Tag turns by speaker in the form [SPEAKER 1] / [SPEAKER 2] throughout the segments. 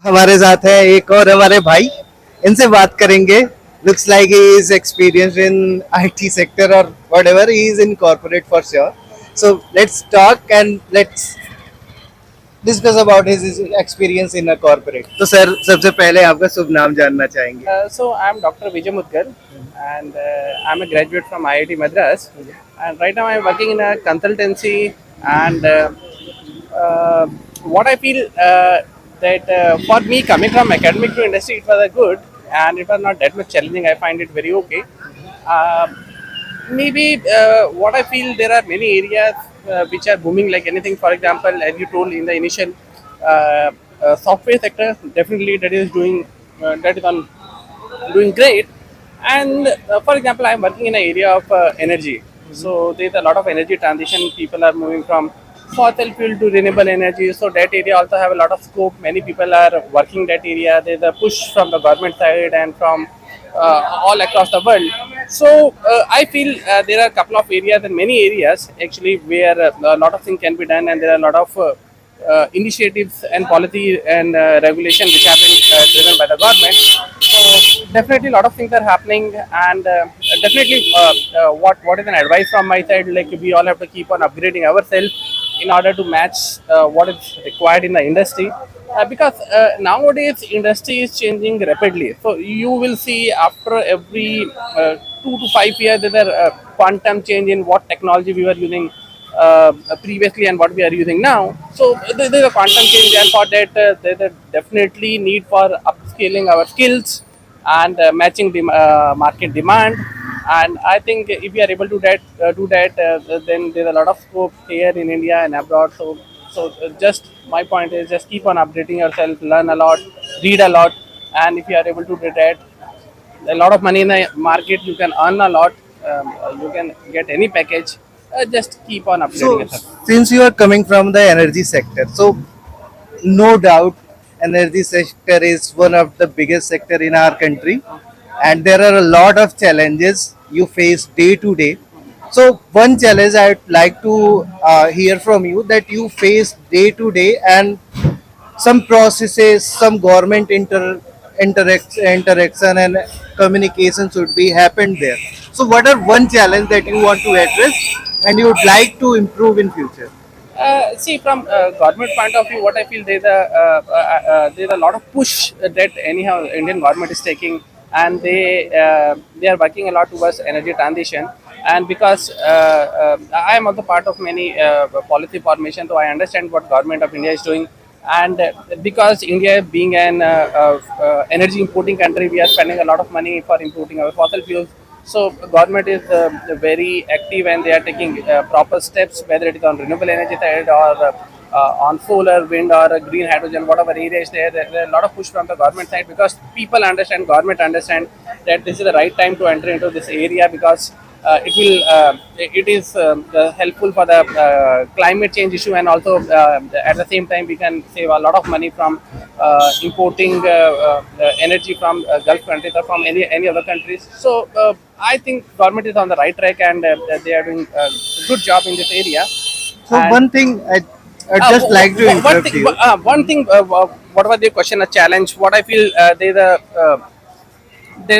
[SPEAKER 1] हमारे साथ है एक और हमारे भाई, इनसे बात करेंगे. Looks like he is experienced in IT sector or whatever. He is in corporate for sure. So let's talk and let's discuss about his experience in a corporate. तो सर सबसे पहले आपका शुभ नाम जानना चाहेंगे.
[SPEAKER 2] So I'm Dr. Vijay Mudgar, and I'm a graduate from IIT Madras, and right now I'm working in a consultancy. And what I feel that for me coming from academic to industry, it was a good, and it was not that much challenging. I find it very okay. Uh, Maybe what I feel, there are many areas which are booming like anything. For example, as you told in the initial software sector, definitely that is on doing great. And for example, I'm working in an area of energy. So there's a lot of energy transition. People are moving from fossil fuel to renewable energy. So that area also have a lot of scope. Many people are working that area. There's a push from the government side and from all across the world. So I feel there are a couple of areas and many areas actually where a lot of things can be done, and there are a lot of initiatives and policy and regulation which have been driven by the government. So definitely a lot of things are happening, and definitely what is an advice from my side, like we all have to keep on upgrading ourselves in order to match what is required in the industry. Because nowadays industry is changing rapidly, so you will see after every 2 to 5 years there is a quantum change in what technology we were using previously and what we are using now. So there's a quantum change, and for that there's a definitely need for upscaling our skills and matching the market demand. And I think if we are able to do that, then there's a lot of scope here in India and abroad. So just my point is just keep on updating yourself, learn a lot, read a lot, and if you are able to do that, a lot of money in the market, you can earn a lot. You can get any package. Just keep on updating
[SPEAKER 1] So
[SPEAKER 2] yourself.
[SPEAKER 1] since you are coming from the energy sector, so no doubt energy sector is one of the biggest sector in our country, and there are a lot of challenges you face day to day. So one challenge I'd like to hear from you that you face day to day, and some processes, some government interaction and communication should be happened there. So what are one challenge that you want to address and you would like to improve in future?
[SPEAKER 2] See, from government point of view, what I feel, there's a lot of push that anyhow Indian government is taking, and they are working a lot towards energy transition. And because I am also part of many policy formation, so I understand what government of India is doing. And because India being an energy importing country, we are spending a lot of money for importing our fossil fuels. So government is very active, and they are taking proper steps, whether it is on renewable energy side or on solar, wind, or green hydrogen, whatever area is there. There are a lot of push from the government side, because people understand, government understand that this is the right time to enter into this area, because it is helpful for the climate change issue, and also at the same time we can save a lot of money from importing energy from Gulf countries or from any other countries. So I think government is on the right track, and they are doing a good job in this area.
[SPEAKER 1] So
[SPEAKER 2] And
[SPEAKER 1] one thing I'd just like to interrupt you.
[SPEAKER 2] one thing, what was the question? A challenge? What I feel, there's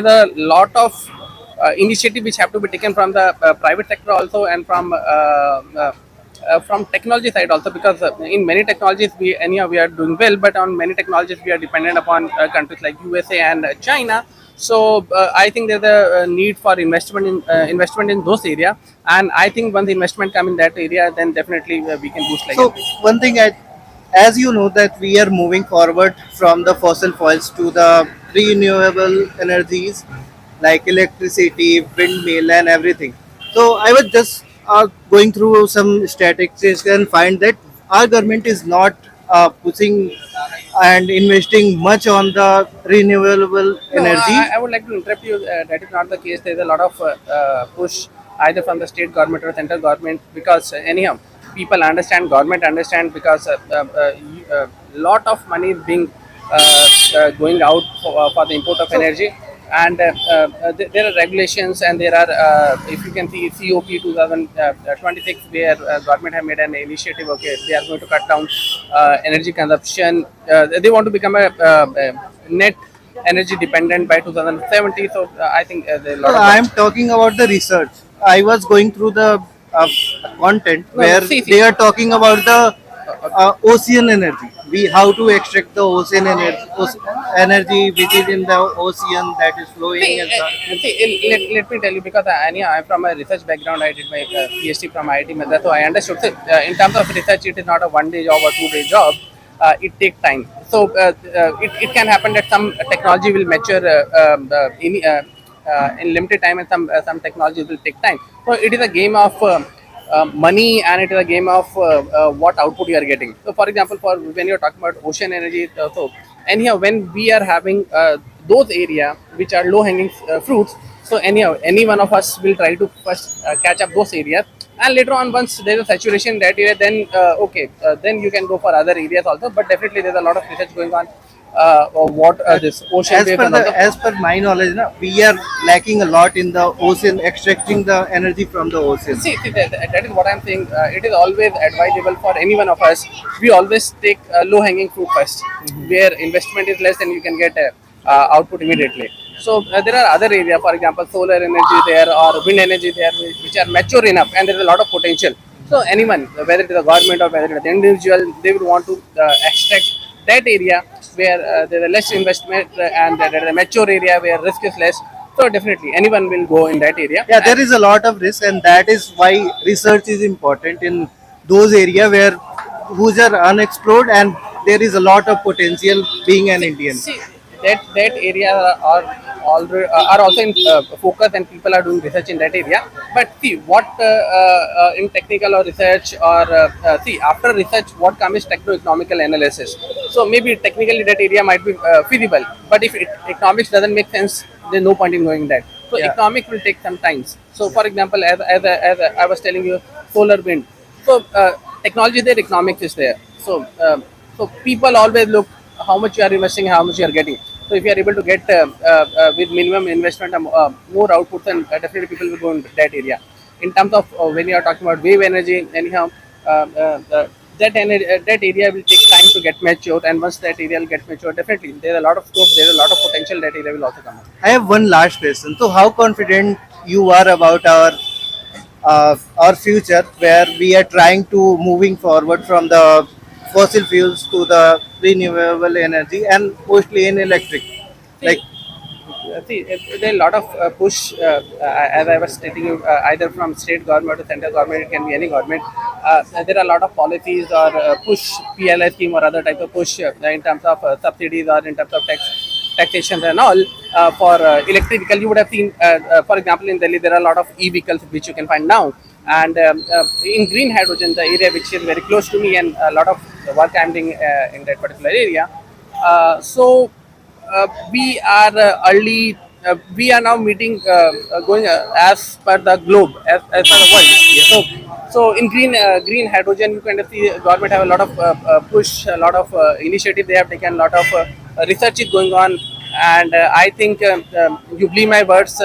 [SPEAKER 2] a lot of initiative which have to be taken from the private sector also, and from technology side also, because in many technologies we are doing well, but on many technologies we are dependent upon countries like USA and China. So I think there's a need for investment in those area, and I think once the investment come in that area, then definitely we can boost like
[SPEAKER 1] So
[SPEAKER 2] anything.
[SPEAKER 1] one thing, as you know, that we are moving forward from the fossil fuels to the renewable energies like electricity, windmill, and everything. So I was just going through some statistics and find that our government is not pushing and investing much on the renewable
[SPEAKER 2] No,
[SPEAKER 1] energy.
[SPEAKER 2] I would like to interrupt you. That is not the case. There is a lot of push either from the state government or central government, because anyhow people understand, government understand, because lot of money is being going out for the import of
[SPEAKER 1] So
[SPEAKER 2] energy. and there are regulations, and there are if you can see COP 2026, where government have made an initiative. Okay, they are going to cut down energy consumption. They want to become a net energy dependent by 2070. So I think there are a lot
[SPEAKER 1] No,
[SPEAKER 2] of
[SPEAKER 1] I'm talking about the research. I was going through the content
[SPEAKER 2] no, no,
[SPEAKER 1] where
[SPEAKER 2] see.
[SPEAKER 1] they are talking about the ocean energy. We how to extract the ocean energy which is in the ocean that is flowing and stuff.
[SPEAKER 2] Let me tell you, because I'm from a research background. I did my PhD from IIT Madras, so I understood. So, in terms of research, it is not a one-day job or two-day job. It takes time. So it can happen that some technology will mature in limited time, and some technologies will take time. So it is a game of money, and it is a game of what output you are getting. So, for example, for when you're talking about ocean energy, so anyhow, when we are having those area which are low hanging fruits, so anyhow, any one of us will try to first catch up those areas, and later on, once there is a saturation in that area, then okay, then you can go for other areas also. But definitely, there's a lot of research going on. What this ocean
[SPEAKER 1] As
[SPEAKER 2] waves
[SPEAKER 1] per
[SPEAKER 2] and
[SPEAKER 1] the
[SPEAKER 2] all the.
[SPEAKER 1] as per my knowledge, na, we are lacking a lot in the ocean, extracting the energy from the ocean.
[SPEAKER 2] That is what I'm saying. It is always advisable for any one of us. We always take low-hanging fruit first, where investment is less and you can get output immediately. So there are other areas, for example, solar energy there or wind energy there, which are mature enough, and there is a lot of potential. So anyone, whether it is a government or whether it is an individual, they would want to extract that area where there is less investment, and there is a mature area where risk is less. So definitely, anyone will go in that area.
[SPEAKER 1] Yeah, there is a lot of risk, and that is why research is important in those areas where whose are unexplored, and there is a lot of potential being an Indian.
[SPEAKER 2] See that area are already are also in focus, and people are doing research in that area. But see what in technical or research, or see after research what comes is techno-economical analysis. So maybe technically that area might be feasible, but if economics doesn't make sense, there's no point in going that. So
[SPEAKER 1] Yeah.
[SPEAKER 2] economic will take some times. So for example, as I was telling you, solar wind. So technology there, economics is there. So so people always look how much you are investing, how much you are getting. So if you are able to get with minimum investment more output, then definitely people will go in that area. In terms of when you are talking about wave energy, anyhow, that area will take time to get mature, and once that area will get mature, definitely there is a lot of scope, there is a lot of potential. That area will also come up.
[SPEAKER 1] I have one last question. So, how confident you are about our future, where we are trying to moving forward from the fossil fuels to the renewable energy and mostly in electric? Like,
[SPEAKER 2] See, there are a lot of push, as I was stating, either from state government to central government. It can be any government. There are a lot of policies or push PLI scheme or other type of push in terms of subsidies or in terms of taxation and all for electric vehicle. You would have seen, for example, in Delhi there are a lot of e-vehicles which you can find now, and in green hydrogen, the area which is very close to me, and a lot of work I'm doing in that particular area. So we are early. We are now meeting, going as per the globe, as per the world. So in green hydrogen, you can see government have a lot of push, a lot of initiative they have taken, a lot of research is going on, and I think you believe my words.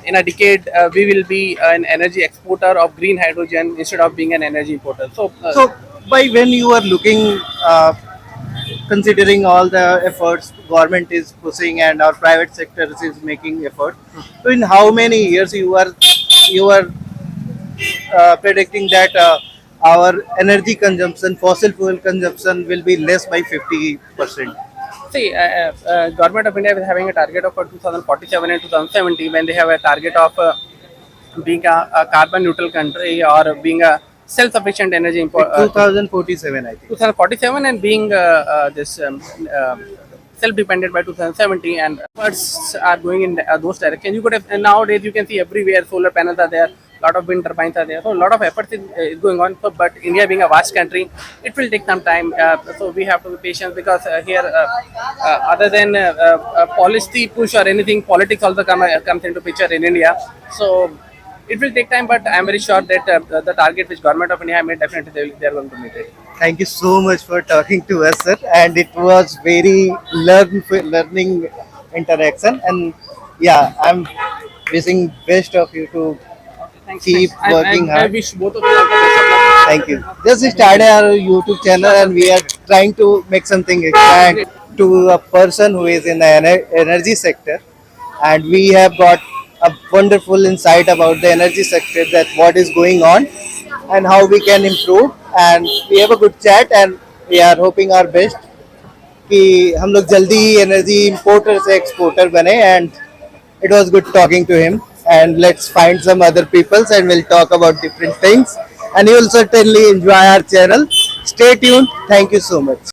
[SPEAKER 2] In a decade, we will be an energy exporter of green hydrogen instead of being an energy importer. So
[SPEAKER 1] so by when you are looking, considering all the efforts government is pushing and our private sector is making effort, so in how many years you are predicting that our energy consumption, fossil fuel consumption, will be less by 50%?
[SPEAKER 2] see, government of India is having a target of 2047 and 2070, when they have a target of being a carbon neutral country, or being a self-sufficient energy import.
[SPEAKER 1] Like 2047, I think.
[SPEAKER 2] 2047, and being this self-dependent by 2070, and efforts are going in those directions. You could have, and nowadays you can see everywhere solar panels are there, lot of wind turbines are there, so a lot of efforts is going on. So, but India being a vast country, it will take some time. So we have to be patient, because here, other than policy push or anything, politics also comes into picture in India. So it will take time, but I'm very sure that the target which government of India have made, definitely they are going to meet it.
[SPEAKER 1] Thank you so much for talking to us, sir. And it was very learning interaction. And Yeah, I'm wishing best of you to
[SPEAKER 2] Thanks,
[SPEAKER 1] keep
[SPEAKER 2] thanks.
[SPEAKER 1] working
[SPEAKER 2] I
[SPEAKER 1] hard.
[SPEAKER 2] wish both of you all the best of luck.
[SPEAKER 1] Thank you. Just started our YouTube channel
[SPEAKER 2] Sure, sure.
[SPEAKER 1] and we are trying to make something expand
[SPEAKER 2] Great.
[SPEAKER 1] to a person who is in the energy sector. And we have got a wonderful insight about the energy sector, that what is going on and how we can improve. And we have a good chat and we are hoping our best कि हम लोग जल्दी ही energy importer से exporter बने and it was good talking to him. And let's find some other peoples and we'll talk about different things. And you will certainly enjoy our channel. Stay tuned. Thank you so much.